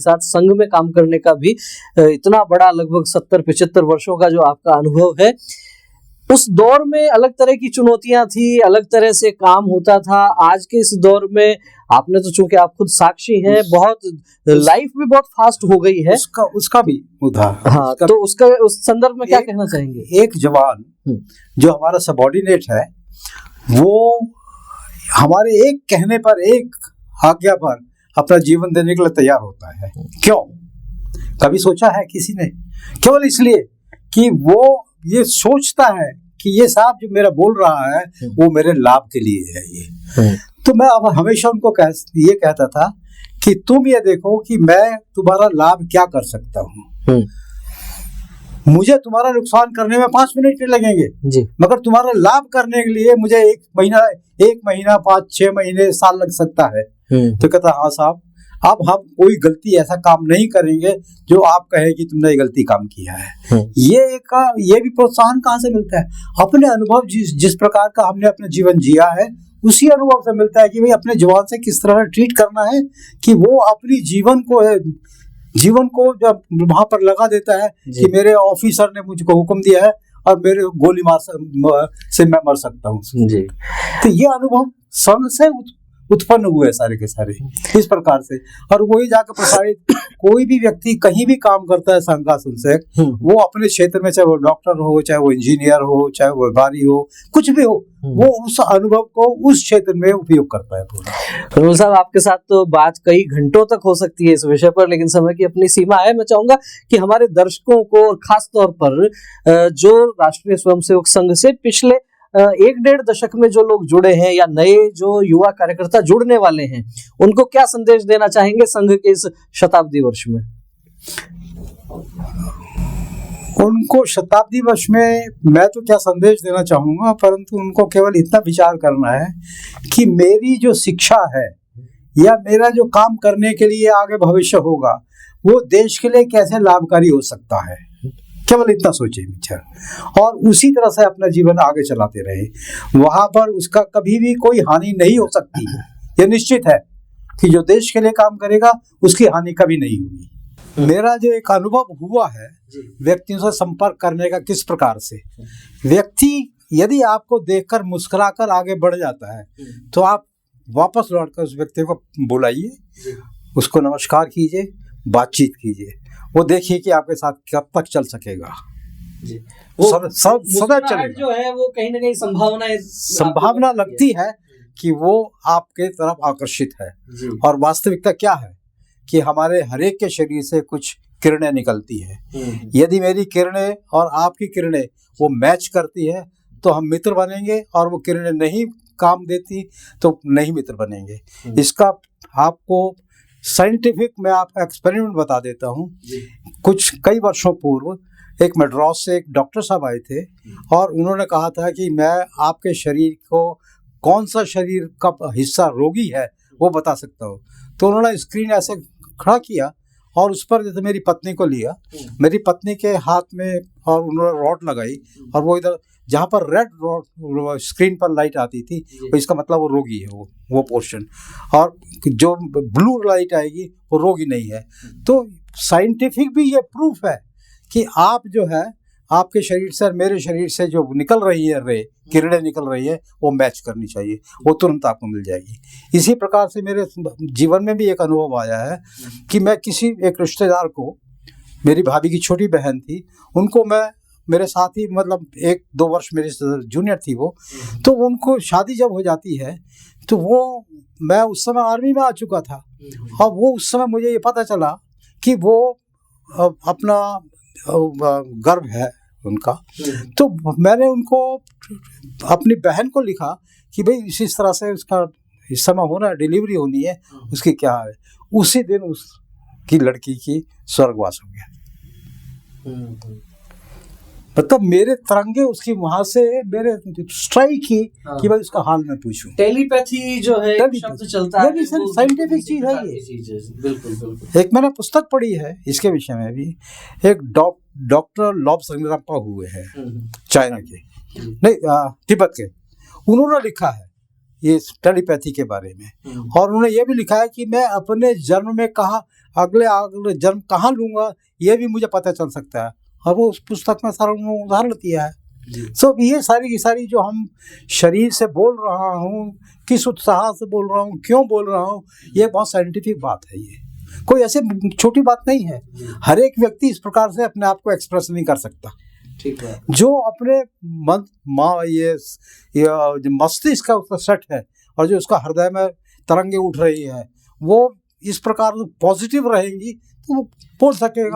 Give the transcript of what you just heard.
साथ संघ में काम करने का भी इतना बड़ा लगभग 70-75 वर्षों का जो आपका अनुभव है, उस दौर में अलग तरह की चुनौतियां थी, अलग तरह से काम होता था। आज के इस दौर में आपने तो चूंकि आप खुद साक्षी हैं, बहुत लाइफ भी बहुत फास्ट हो गई है। उसका भी उदाहरण, हाँ, तो उसका उस संदर्भ में क्या कहना चाहेंगे? एक जवान जो हमारा सबऑर्डिनेट है, वो हमारे एक कहने पर, एक आज्ञा पर अपना जीवन देने के लिए तैयार होता है। क्यों? कभी सोचा है किसी ने? केवल इसलिए कि वो ये सोचता है कि ये साहब जो मेरा बोल रहा है वो मेरे लाभ के लिए है ये। तो मैं अब हमेशा उनको ये कहता था कि तुम ये देखो कि मैं तुम्हारा लाभ क्या कर सकता हूँ। मुझे तुम्हारा नुकसान करने में 5 मिनट लगेंगे जी, मगर तुम्हारा लाभ करने के लिए मुझे 1 महीना 5-6 महीने, साल लग सकता है। तो कहता हाँ साहब, अब हम कोई गलती ऐसा काम नहीं करेंगे जो आप कहे कि तुमने ये गलती काम किया है। ये भी प्रोत्साहन कहाँ से मिलता है? अपने अनुभव, जिस प्रकार का हमने अपना जीवन जिया है उसी अनुभव से मिलता है कि भाई अपने जवान से किस तरह ट्रीट करना है कि वो अपनी जीवन को जब वहां पर लगा देता है कि मेरे ऑफिसर ने मुझको हुक्म दिया है और मेरे गोली मार से मैं मर सकता हूँ जी। तो ये अनुभव संघ से उत्पन्न हुए सारे के सारे इस प्रकार से, और वही जाकर प्रसारित। कोई भी व्यक्ति कहीं भी काम करता है संघ का से, वो अपने क्षेत्र में, चाहे वो डॉक्टर हो, चाहे वो इंजीनियर हो, चाहे वो व्यापारी हो, कुछ भी हो, वो उस अनुभव को उस क्षेत्र में उपयोग करता है पूरा। रोल साहब, आपके साथ तो बात कई घंटों तक हो सकती है इस विषय पर, लेकिन समय की अपनी सीमा है। मैं चाहूंगा कि हमारे दर्शकों को, और खास तौर पर जो राष्ट्रीय स्वयंसेवक संघ से पिछले 1-1.5 दशक में जो लोग जुड़े हैं या नए जो युवा कार्यकर्ता जुड़ने वाले हैं, उनको क्या संदेश देना चाहेंगे संघ के इस शताब्दी वर्ष में? उनको शताब्दी वर्ष में मैं तो क्या संदेश देना चाहूंगा, परंतु उनको केवल इतना विचार करना है कि मेरी जो शिक्षा है या मेरा जो काम करने के लिए आगे भविष्य होगा, वो देश के लिए कैसे लाभकारी हो सकता है। केवल इतना सोचे विचार, और उसी तरह से अपना जीवन आगे चलाते रहे। वहां पर उसका कभी भी कोई हानि नहीं हो सकती। ये निश्चित है कि जो देश के लिए काम करेगा उसकी हानि कभी नहीं होगी। मेरा जो एक अनुभव हुआ है व्यक्तियों से संपर्क करने का, किस प्रकार से व्यक्ति यदि आपको देखकर मुस्कुराकर आगे बढ़ जाता है तो आप वापस लौटकर उस व्यक्ति को बुलाइए, उसको नमस्कार कीजिए, बातचीत कीजिए। वो देखिए कि आपके साथ कब तक चल सकेगा। सदैव चलेगा। जो है वो कहीं ना कहीं संभावना लगती है कि वो आपके तरफ आकर्षित है। और वास्तविकता क्या है कि हमारे हरेक के शरीर से कुछ किरणें निकलती है। यदि मेरी किरणें और आपकी किरणें वो मैच करती है तो हम मित्र बनेंगे, और वो किरणें नहीं काम देती तो नहीं मित्र बनेंगे। इसका आपको साइंटिफिक मैं आपका एक्सपेरिमेंट बता देता हूँ। कई वर्षों पूर्व एक मद्रास से एक डॉक्टर साहब आए थे और उन्होंने कहा था कि मैं आपके शरीर को कौन सा शरीर का हिस्सा रोगी है वो बता सकता हूँ। तो उन्होंने स्क्रीन ऐसे खड़ा किया और उस पर जैसे मेरी पत्नी को लिया, मेरी पत्नी के हाथ में, और उन्होंने रॉड लगाई और वो इधर जहाँ पर रेड रॉड स्क्रीन पर लाइट आती थी तो इसका मतलब वो रोगी है, वो पोर्शन, और जो ब्लू लाइट आएगी वो रोगी नहीं है। तो साइंटिफिक भी ये प्रूफ है कि आप जो है आपके शरीर से और मेरे शरीर से जो निकल रही है किरणें निकल रही है वो मैच करनी चाहिए, वो तुरंत आपको मिल जाएगी। इसी प्रकार से मेरे जीवन में भी एक अनुभव आया है कि मैं किसी एक रिश्तेदार को, मेरी भाभी की छोटी बहन थी, उनको मैं मेरे साथ ही, मतलब 1-2 वर्ष मेरे जूनियर थी वो, तो उनको शादी जब हो जाती है तो वो, मैं उस समय आर्मी में आ चुका था और वो उस समय मुझे ये पता चला कि वो अपना गर्भ है उनका। तो मैंने उनको, अपनी बहन को लिखा कि भाई इस तरह से उसका इस समय होना है, डिलीवरी होनी है, उसकी क्या है। उसी दिन उसकी लड़की की स्वर्गवास हो गया। मतलब मेरे तरंगे उसकी वहां से मेरे स्ट्राइक की कि भाई उसका हाल मैं पूछूं। टेलीपैथी जो है शब्द चलता है, साइंटिफिक चीज है ये। बिल्कुल। एक मैंने पुस्तक पढ़ी है इसके विषय में भी, एक डॉक्टर लॉब संगरापा हुए हैं चाइना के, नहीं तिब्बत के, उन्होंने लिखा है ये टेलीपैथी के बारे में। और उन्होंने ये भी लिखा है कि मैं अपने जन्म में कहा अगले अगले जन्म कहाँ लूँगा ये भी मुझे पता चल सकता है। और वो उस पुस्तक में सारा उन्होंने उदाहरण दिया है। सो ये सारी की सारी जो हम शरीर से बोल रहा हूँ, किस उत्साह से बोल रहा हूँ, क्यों बोल रहा हूँ, ये बहुत साइंटिफिक बात है। ये कोई ऐसे छोटी बात नहीं है। हर एक व्यक्ति इस प्रकार से अपने आप को एक्सप्रेस नहीं कर सकता। ठीक है। जो अपने ये मस्तिष्क का उसका सेट है और जो उसका हृदय में तरंगे उठ रही है वो इस प्रकार पॉजिटिव रहेंगी तो वो बोल सकेगा।